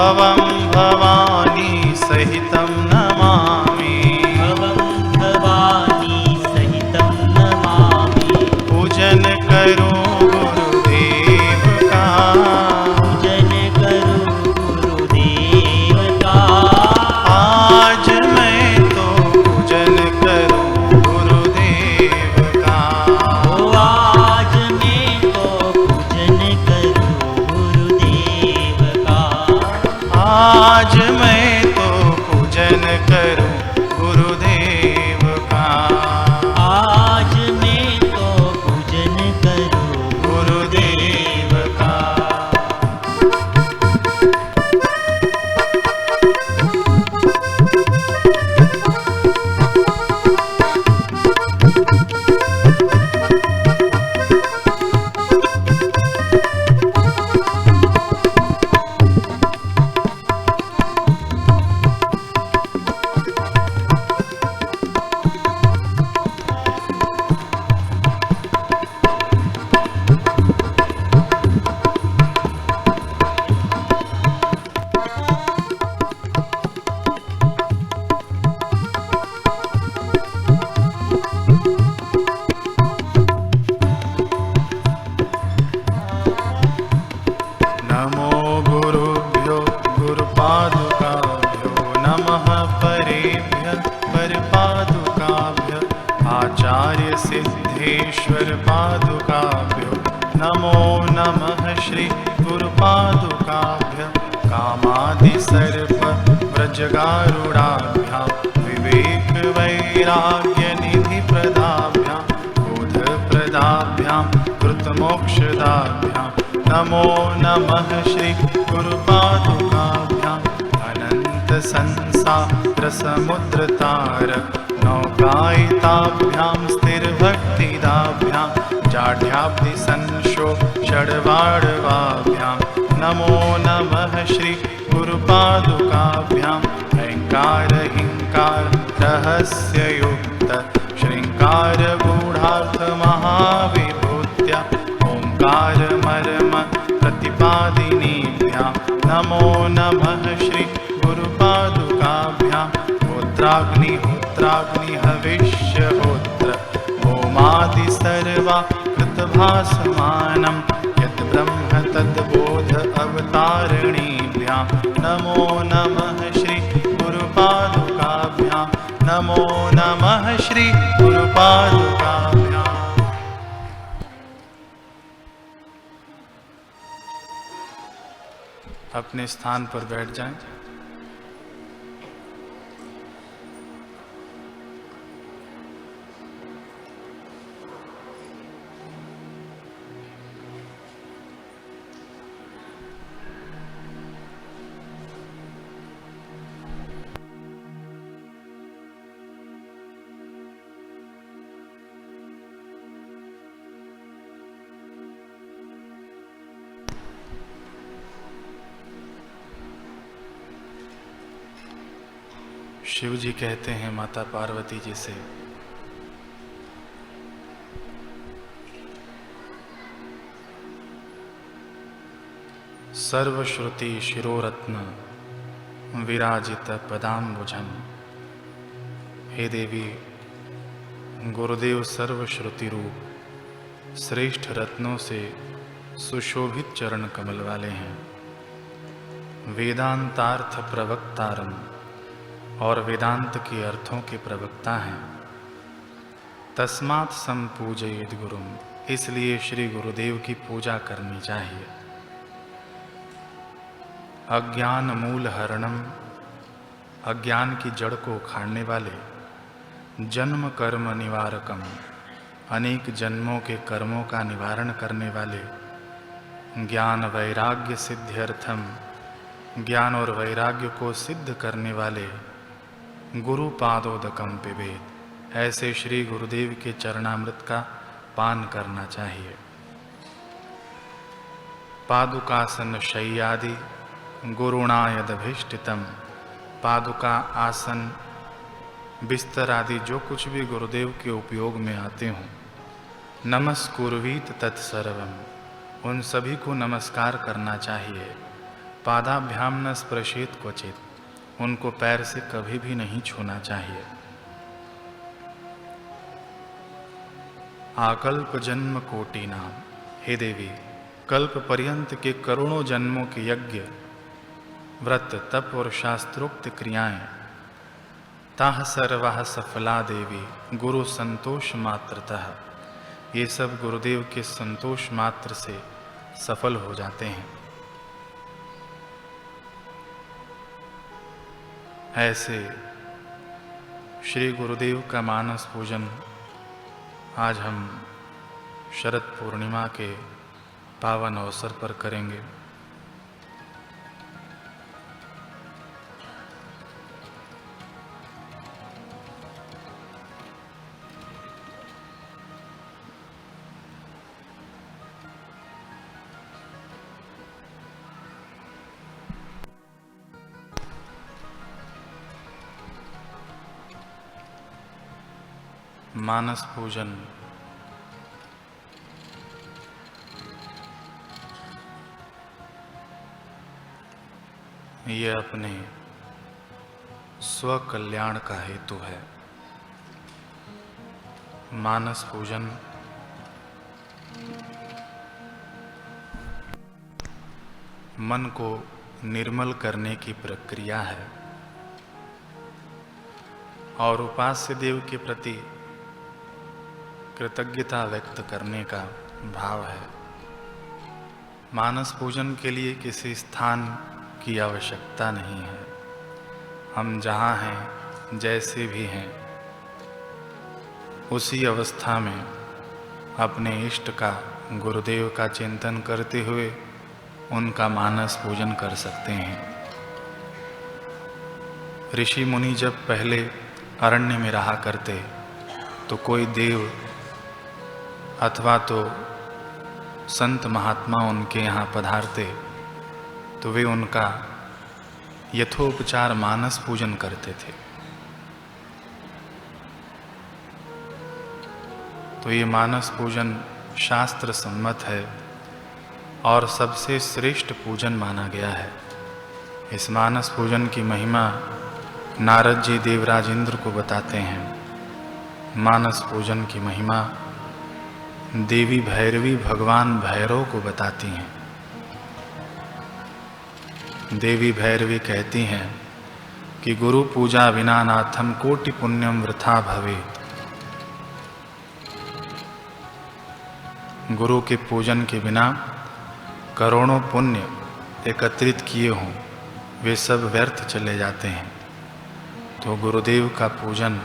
भवं भवानी सहितं नमामि। भवं भवानी सहितं नमामि। पूजन करूं गुरुदेव का, पूजन करूं गुरुदेव का। आज मैं तो पूजन करूं गुरुदेव का। ओ आज मैं तो पूजन करूं गुरुदेव का। आज मैं तो पूजन करूं गुरुदेव का। आज मैं तो पूजन करूं गुरुदेव का। नमो गुरुभ्यो गुरुपादुकाभ्यो नमः। परेभ्यः परपादुकाभ्यः आचार्य सिद्धेश्वर पादुकाभ्यो नमो नमः। श्री गुरुपादुकाभ्यः कामादि सर्प व्रजगारुडाभ्यां विवेक वैराग्य निधि प्रदाभ्यां बोध प्रदाभ्यां कृतमोक्षदाभ्यां नमो नमः। श्री गुरुपादुकाभ्यां अनंत संसार समुद्र तारक नौकायिताभ्यां स्थिर भक्तिदाभ्यां जाढ्याब्धि संशो षड्वाडवाभ्यां नमो नमः। श्री गुरुपादुकाभ्यां ऐंकार हिंकार रहस्ययुक्त श्रृंगार गूढ़ार्थ महाविभूत्या ओंकार मर्म प्रतिपादिनीभ्यां नमो नमः। श्री गुरुपादुकाभ्यां होत्राग्निहोत्राग्नि हविष्यहोत्र होमादि सर्वा कृतभासमानं यद् ब्रह्म तद्बोध अवतारिणीभ्यां नमो नमः। श्री गुरुपादुकाभ्यां नमो नमः। श्री गुरुपादुकाभ्यां। अपने स्थान पर बैठ जाएं। शिव जी कहते हैं माता पार्वती जी से, सर्वश्रुति शिरोरत्न विराजित पदाम्बुजम। हे देवी, गुरुदेव सर्वश्रुति रूप श्रेष्ठ रत्नों से सुशोभित चरण कमल वाले हैं। वेदांतार्थ प्रवक्तारम, और वेदांत के अर्थों के प्रवक्ता हैं। तस्मात् संपूजयेद गुरुम, इसलिए श्री गुरुदेव की पूजा करनी चाहिए। अज्ञान मूल हरणम, अज्ञान की जड़ को उखाड़ने वाले। जन्म कर्म निवारकम, अनेक जन्मों के कर्मों का निवारण करने वाले। ज्ञान वैराग्य सिद्ध्यर्थम, ज्ञान और वैराग्य को सिद्ध करने वाले। गुरु पादोदकम पिबेद, ऐसे श्री गुरुदेव के चरणामृत का पान करना चाहिए। पादुकासन शय्यादि गुरुणा यदभीष्टितम, पादुका आसन बिस्तर आदि जो कुछ भी गुरुदेव के उपयोग में आते हों, नमस्कुर्वीत तत्सर्वम, उन सभी को नमस्कार करना चाहिए। पादाभ्याम न स्पृशेत क्वचित, उनको पैर से कभी भी नहीं छूना चाहिए। आकल्प जन्म कोटि नाम, हे देवी, कल्प पर्यंत के करोड़ों जन्मों के यज्ञ, व्रत, तप और शास्त्रोक्त क्रियाएं ताह सर्वाह सफला देवी गुरु संतोष मात्रतः, ये सब गुरुदेव के संतोष मात्र से सफल हो जाते हैं। ऐसे श्री गुरुदेव का मानस पूजन आज हम शरद पूर्णिमा के पावन अवसर पर करेंगे। मानस पूजन ये अपने स्व कल्याण का हेतु है। मानस पूजन मन को निर्मल करने की प्रक्रिया है और उपास्य देव के प्रति कृतज्ञता व्यक्त करने का भाव है। मानस पूजन के लिए किसी स्थान की आवश्यकता नहीं है। हम जहाँ हैं, जैसे भी हैं, उसी अवस्था में अपने इष्ट का, गुरुदेव का चिंतन करते हुए उनका मानस पूजन कर सकते हैं। ऋषि मुनि जब पहले अरण्य में रहा करते तो कोई देव अथवा तो संत महात्मा उनके यहाँ पधारते तो वे उनका यथोपचार मानस पूजन करते थे। तो ये मानस पूजन शास्त्र सम्मत है और सबसे श्रेष्ठ पूजन माना गया है। इस मानस पूजन की महिमा नारद जी देवराज इंद्र को बताते हैं। मानस पूजन की महिमा देवी भैरवी भगवान भैरव को बताती हैं। देवी भैरवी कहती हैं कि गुरु पूजा विना नाथम कोटि पुण्यम वृथा भवेत। गुरु के पूजन के बिना करोड़ों पुण्य एकत्रित किए हों, वे सब व्यर्थ चले जाते हैं। तो गुरुदेव का पूजन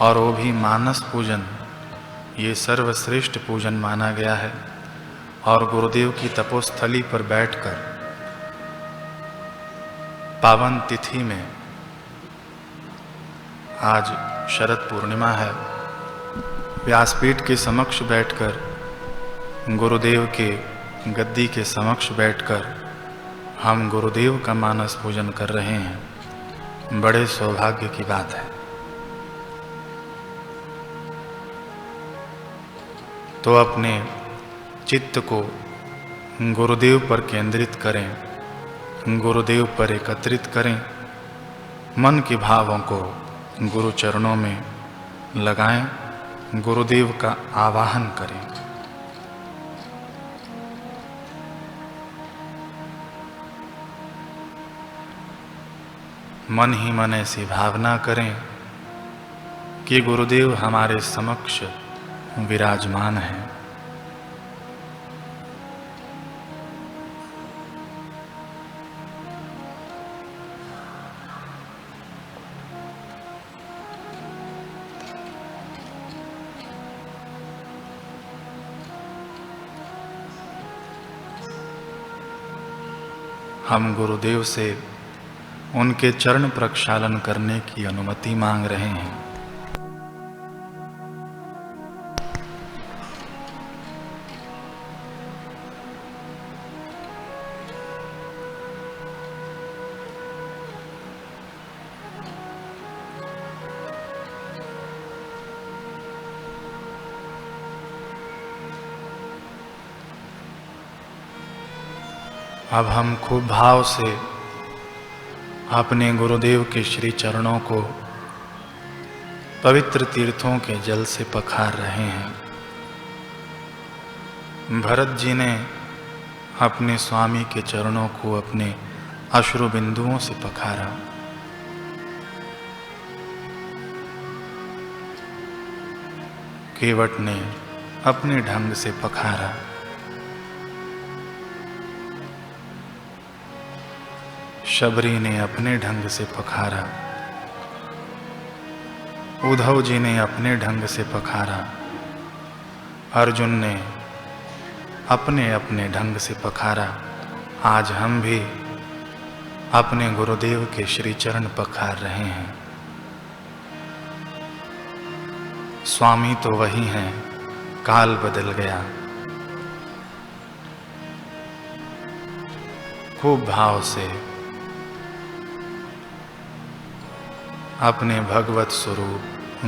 और वो भी मानस पूजन, ये सर्वश्रेष्ठ पूजन माना गया है। और गुरुदेव की तपोस्थली पर बैठकर पावन तिथि में, आज शरद पूर्णिमा है, व्यासपीठ के समक्ष बैठकर, गुरुदेव के गद्दी के समक्ष बैठकर हम गुरुदेव का मानस पूजन कर रहे हैं। बड़े सौभाग्य की बात है। तो अपने चित्त को गुरुदेव पर केंद्रित करें, गुरुदेव पर एकत्रित करें, मन के भावों को गुरु चरणों में लगाएं, गुरुदेव का आवाहन करें। मन ही मन ऐसी भावना करें कि गुरुदेव हमारे समक्ष विराजमान है। हम गुरुदेव से उनके चरण प्रक्षालन करने की अनुमति मांग रहे हैं। अब हम खूब भाव से अपने गुरुदेव के श्री चरणों को पवित्र तीर्थों के जल से पखार रहे हैं। भरत जी ने अपने स्वामी के चरणों को अपने अश्रु बिंदुओं से पखारा। केवट ने अपने ढंग से पखारा। शबरी ने अपने ढंग से पखारा। उद्धव जी ने अपने ढंग से पखारा। अर्जुन ने अपने अपने ढंग से पखारा। आज हम भी अपने गुरुदेव के श्री चरण पखार रहे हैं। स्वामी तो वही हैं, काल बदल गया। खूब भाव से अपने भगवत स्वरूप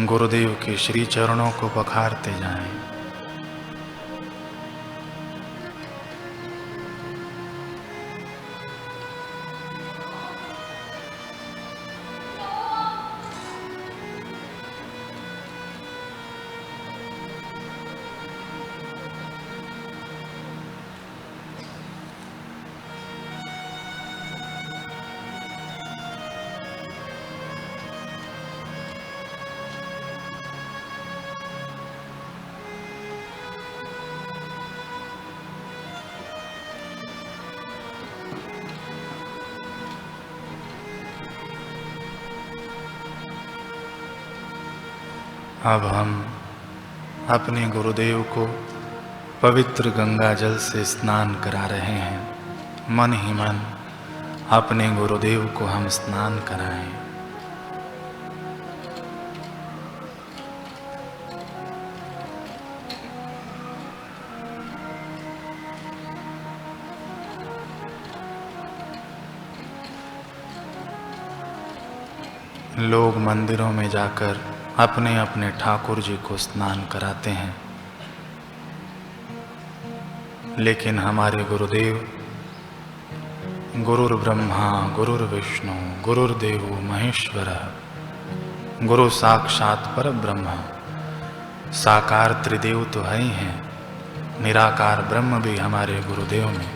गुरुदेव के श्री चरणों को पखारते जाएं। अब हम अपने गुरुदेव को पवित्र गंगा जल से स्नान करा रहे हैं। मन ही मन अपने गुरुदेव को हम स्नान कराएं। लोग मंदिरों में जाकर अपने अपने ठाकुर जी को स्नान कराते हैं, लेकिन हमारे गुरुदेव गुरुर्ब्रह्मा गुरुर्विष्णु गुरुर्देवो महेश्वरः गुरु साक्षात परब्रह्म, साकार त्रिदेव तो है ही हैं, निराकार ब्रह्म भी हमारे गुरुदेव में।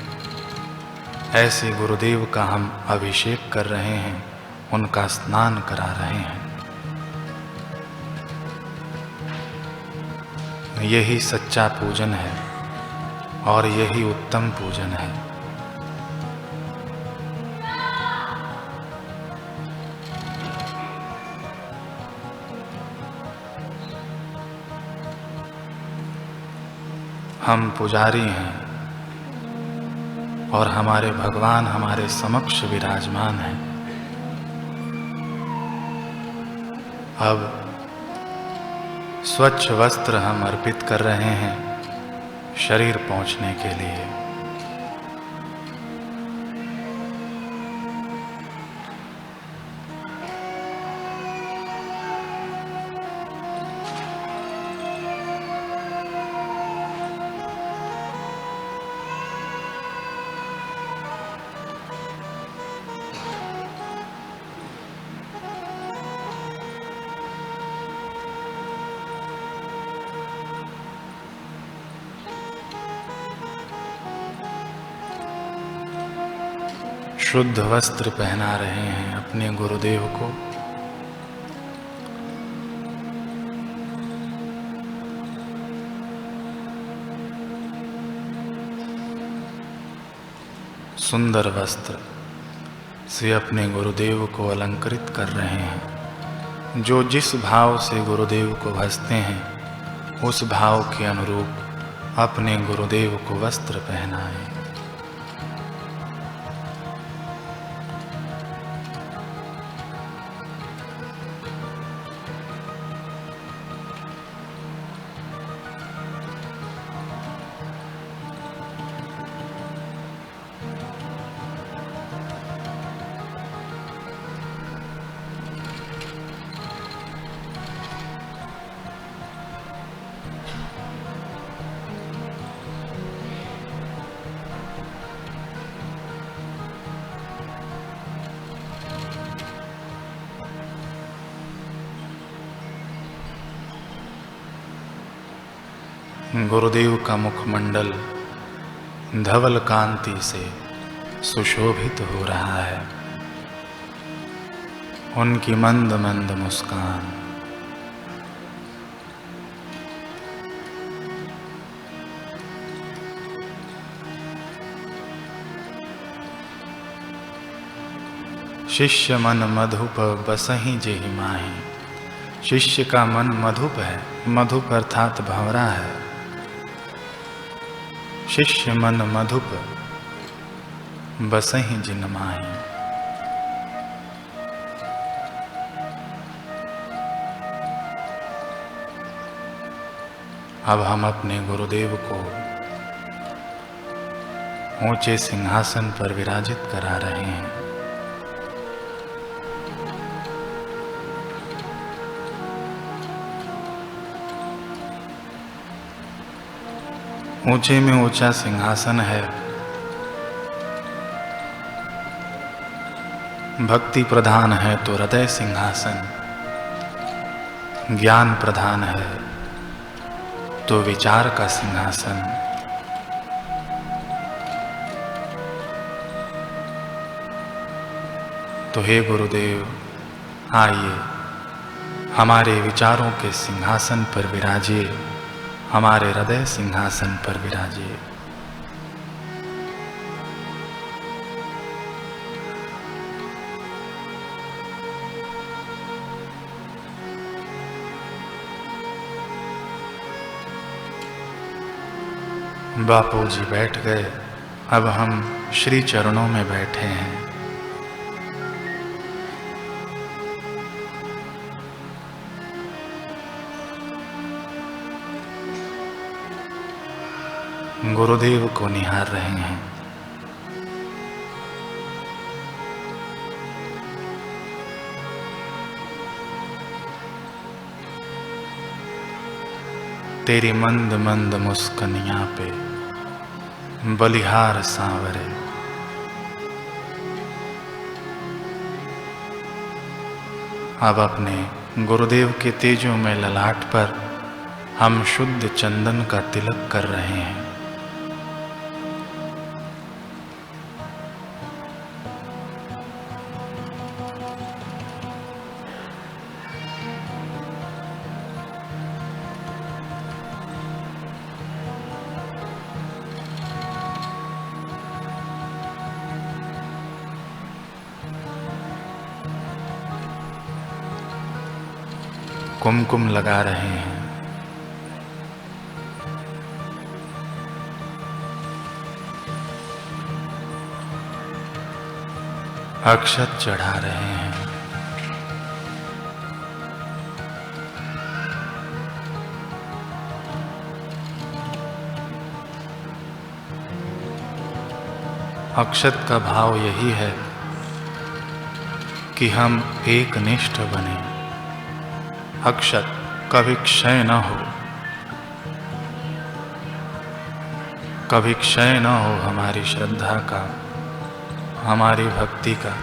ऐसे गुरुदेव का हम अभिषेक कर रहे हैं, उनका स्नान करा रहे हैं। यही सच्चा पूजन है और यही उत्तम पूजन है। हम पुजारी हैं और हमारे भगवान हमारे समक्ष विराजमान हैं। अब स्वच्छ वस्त्र हम अर्पित कर रहे हैं शरीर पहुंचने के लिए। शुद्ध वस्त्र पहना रहे हैं अपने गुरुदेव को। सुंदर वस्त्र से अपने गुरुदेव को अलंकृत कर रहे हैं। जो जिस भाव से गुरुदेव को भजते हैं, उस भाव के अनुरूप अपने गुरुदेव को वस्त्र पहनाएं। गुरुदेव का मुखमंडल धवल कांति से सुशोभित हो रहा है। उनकी मंद मंद मुस्कान शिष्य मन मधुप बसहि जेहि माहि। शिष्य का मन मधुप है, मधुप अर्थात भंवरा है। शिष्य मन मधुप बसहि जिन माहि। अब हम अपने गुरुदेव को ऊंचे सिंहासन पर विराजित करा रहे हैं। ऊंचे में ऊंचा सिंहासन है। भक्ति प्रधान है तो हृदय सिंहासन, ज्ञान प्रधान है तो विचार का सिंहासन। तो हे गुरुदेव, आइए हमारे विचारों के सिंहासन पर विराजिए, हमारे हृदय सिंहासन पर विराजिए। बापू जी बैठ गए, अब हम श्री चरणों में बैठे हैं। गुरुदेव को निहार रहे हैं। तेरी मंद मंद मुस्कनियां पे बलिहार सांवरे। अब अपने गुरुदेव के तेजों में ललाट पर हम शुद्ध चंदन का तिलक कर रहे हैं। कुमकुम लगा रहे हैं। अक्षत चढ़ा रहे हैं। अक्षत का भाव यही है कि हम एक निष्ठ बने। अक्षत कभी क्षय न हो, कभी क्षय न हो हमारी श्रद्धा का, हमारी भक्ति का।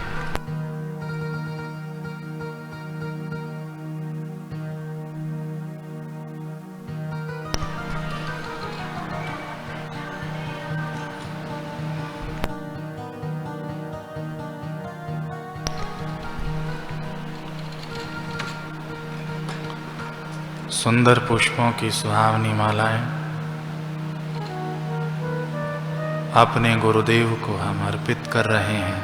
सुंदर पुष्पों की सुहावनी मालाएं अपने गुरुदेव को हम अर्पित कर रहे हैं।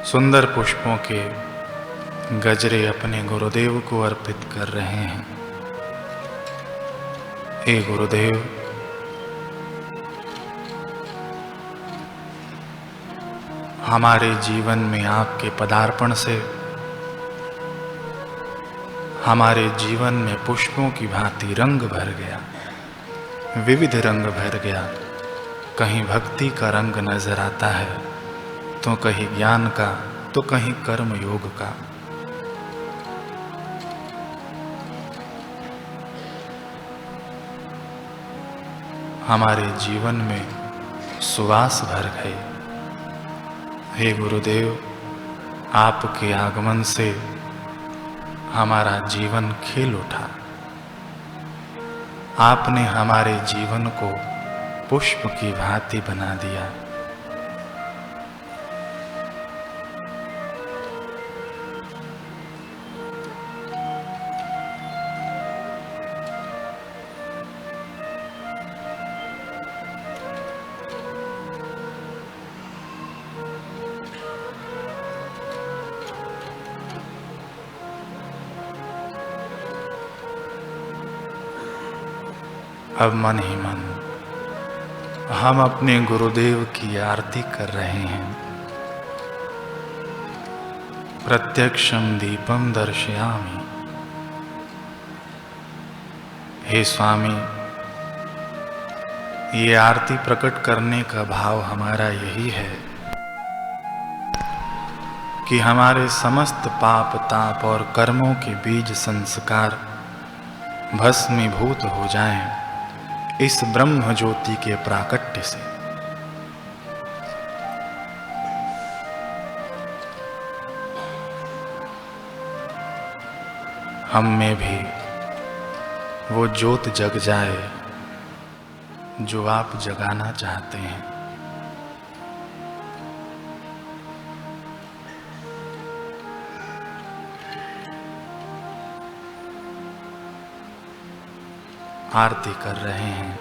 सुंदर पुष्पों के गजरे अपने गुरुदेव को अर्पित कर रहे हैं। हे गुरुदेव, हमारे जीवन में आपके पदार्पण से हमारे जीवन में पुष्पों की भांति रंग भर गया, विविध रंग भर गया। कहीं भक्ति का रंग नजर आता है तो कहीं ज्ञान का, तो कहीं कर्म योग का। हमारे जीवन में सुवास भर गए। हे गुरुदेव, आपके आगमन से हमारा जीवन खिल उठा, आपने हमारे जीवन को पुष्प की भांति बना दिया। अब मन ही मन हम अपने गुरुदेव की आरती कर रहे हैं। प्रत्यक्षम दीपम दर्शयामि। हे स्वामी, ये आरती प्रकट करने का भाव हमारा यही है कि हमारे समस्त पाप ताप और कर्मों के बीज संस्कार भस्मीभूत हो जाएं इस ब्रह्म ज्योति के प्राकट्य से। हम में भी वो ज्योत जग जाए जो आप जगाना चाहते हैं। आरती कर रहे हैं।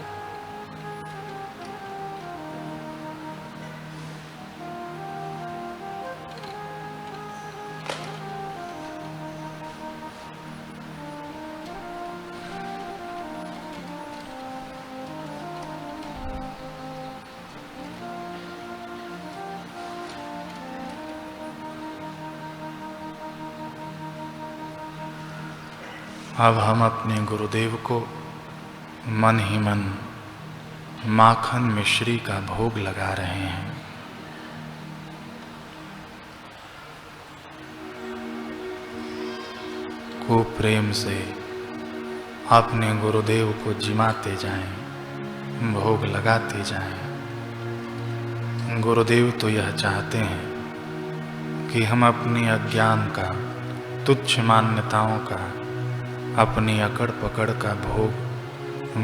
अब हम अपने गुरुदेव को मन ही मन माखन मिश्री का भोग लगा रहे हैं। खूब प्रेम से अपने गुरुदेव को जिमाते जाएं, भोग लगाते जाएं। गुरुदेव तो यह चाहते हैं कि हम अपनी अज्ञान का, तुच्छ मान्यताओं का, अपनी अकड़ पकड़ का भोग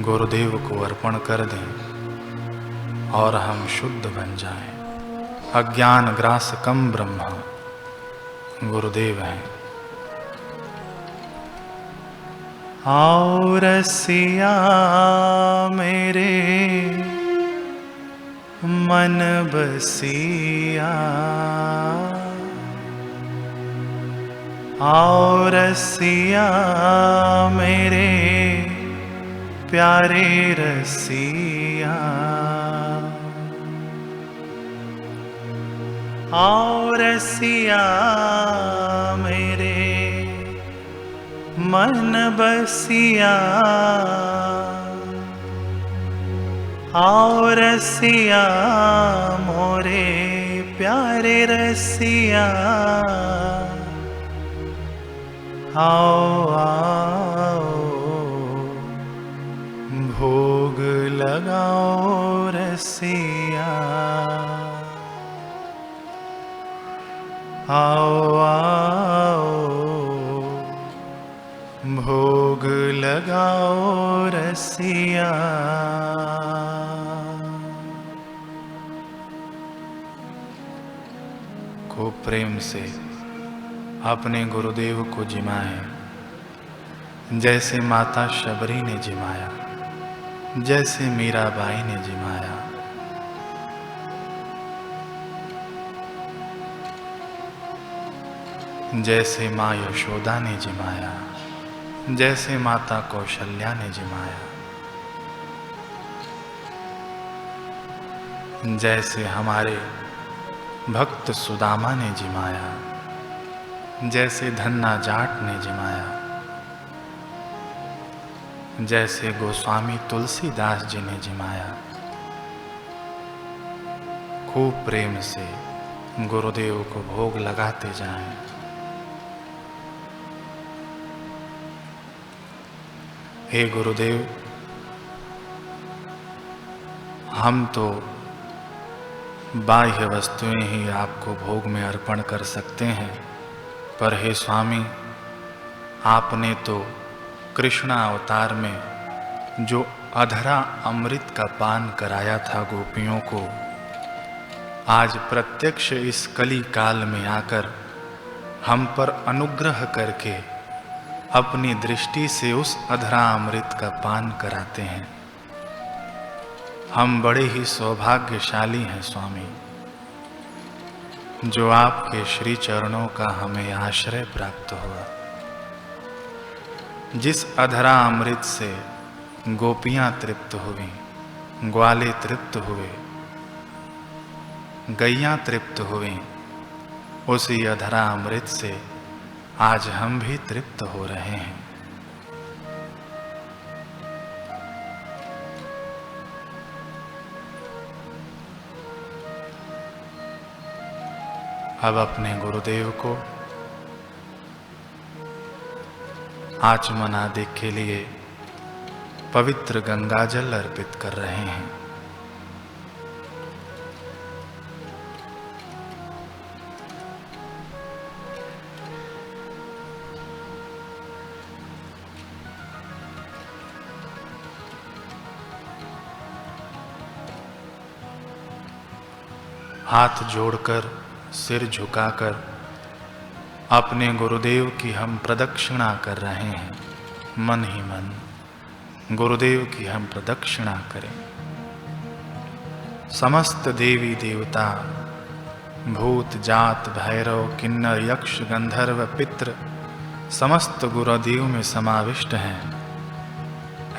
गुरुदेव को अर्पण कर दें और हम शुद्ध बन जाएं। अज्ञान ग्रासकम ब्रह्म गुरुदेव हैं। आओ रसिया मेरे मन बसिया, आओ रसिया मेरे प्यारे रसिया, आओ रसिया मेरे मन बसिया, आओ रसिया मोरे प्यारे रसिया, आओ आओ भोग लगाओ रसिया, आओ आओ भोग लगाओ रसिया। खूब प्रेम से अपने गुरुदेव को जिमाएं, जैसे माता शबरी ने जिमाया, जैसे मीराबाई ने जिमाया। जैसे माँ यशोदा ने जिमाया, जैसे माता कौशल्या ने जिमाया, जैसे हमारे भक्त सुदामा ने जिमाया, जैसे धन्ना जाट ने जिमाया, जैसे गोस्वामी तुलसीदास जी ने जिमाया। खूब प्रेम से गुरुदेव को भोग लगाते जाएं। हे गुरुदेव, हम तो बाह्य वस्तुएं ही आपको भोग में अर्पण कर सकते हैं, पर हे स्वामी, आपने तो कृष्ण अवतार में जो अधरा अमृत का पान कराया था गोपियों को, आज प्रत्यक्ष इस कली काल में आकर हम पर अनुग्रह करके अपनी दृष्टि से उस अधरा अमृत का पान कराते हैं। हम बड़े ही सौभाग्यशाली हैं स्वामी, जो आपके श्री चरणों का हमें आश्रय प्राप्त हुआ। जिस अधरा अमृत से गोपियां तृप्त हुई, ग्वाले तृप्त हुए, गैयां तृप्त हुई, उसी अधरा अमृत से आज हम भी तृप्त हो रहे हैं। अब अपने गुरुदेव को आचमन आदि के लिए पवित्र गंगाजल अर्पित कर रहे हैं। हाथ जोड़कर, सिर झुकाकर अपने गुरुदेव की हम प्रदक्षिणा कर रहे हैं। मन ही मन गुरुदेव की हम प्रदक्षिणा करें। समस्त देवी देवता, भूत जात भैरव किन्नर यक्ष गंधर्व पितृ समस्त गुरुदेव में समाविष्ट हैं।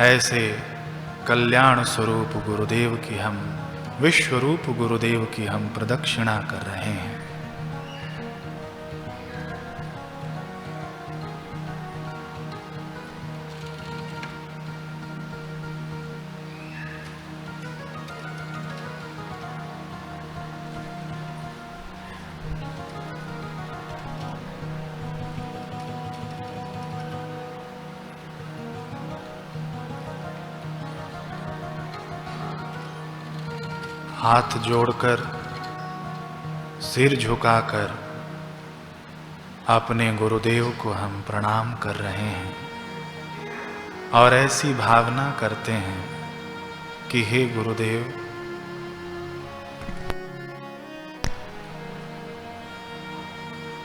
ऐसे कल्याण स्वरूप गुरुदेव की हम, विश्वरूप गुरुदेव की हम प्रदक्षिणा कर रहे हैं। हाथ जोड़कर, सिर झुकाकर अपने गुरुदेव को हम प्रणाम कर रहे हैं और ऐसी भावना करते हैं कि हे गुरुदेव,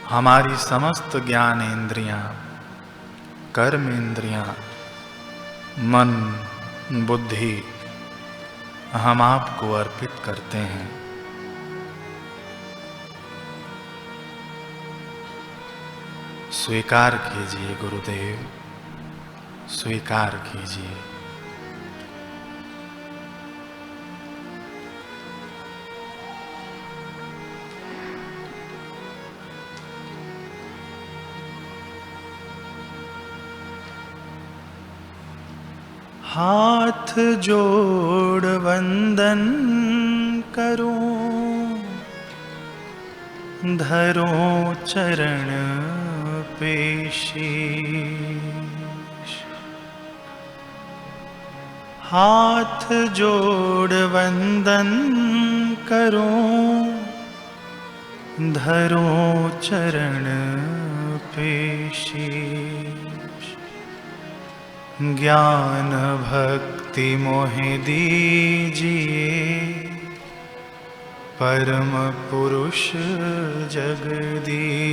हमारी समस्त ज्ञान इंद्रियां, कर्म इंद्रियां, मन, बुद्धि हम आपको अर्पित करते हैं। स्वीकार कीजिए गुरुदेव, स्वीकार कीजिए। हाथ जोड़ वंदन करूं, धरो चरण पेशीश। हाथ जोड़ वंदन करूं, धरो चरण पेशीश। ज्ञान भक्ति मोहि दीजिए, परम पुरुष जगदीश,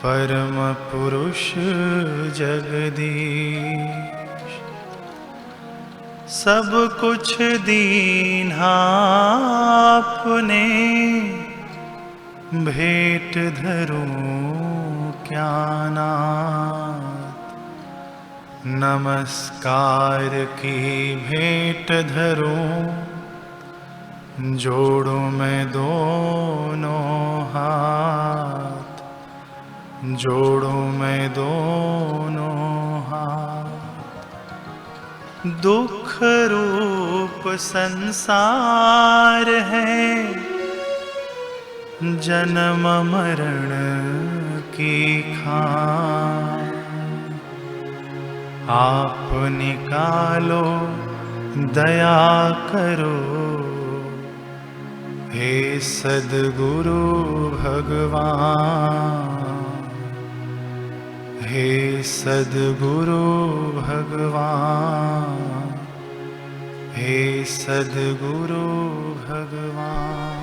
परम पुरुष जगदीश। सब कुछ दीन्हा आपने, भेंट धरूं क्या नाथ। नमस्कार की भेंट धरूं, जोड़ूं मैं दोनों हाथ, जोड़ूं मैं दोनों हाथ। दुख रूप संसार है, जन्म मरण की खान। आप निकालो दया करो, हे सद्गुरु भगवान, हे सद्गुरु भगवान, हे सद्गुरु भगवान।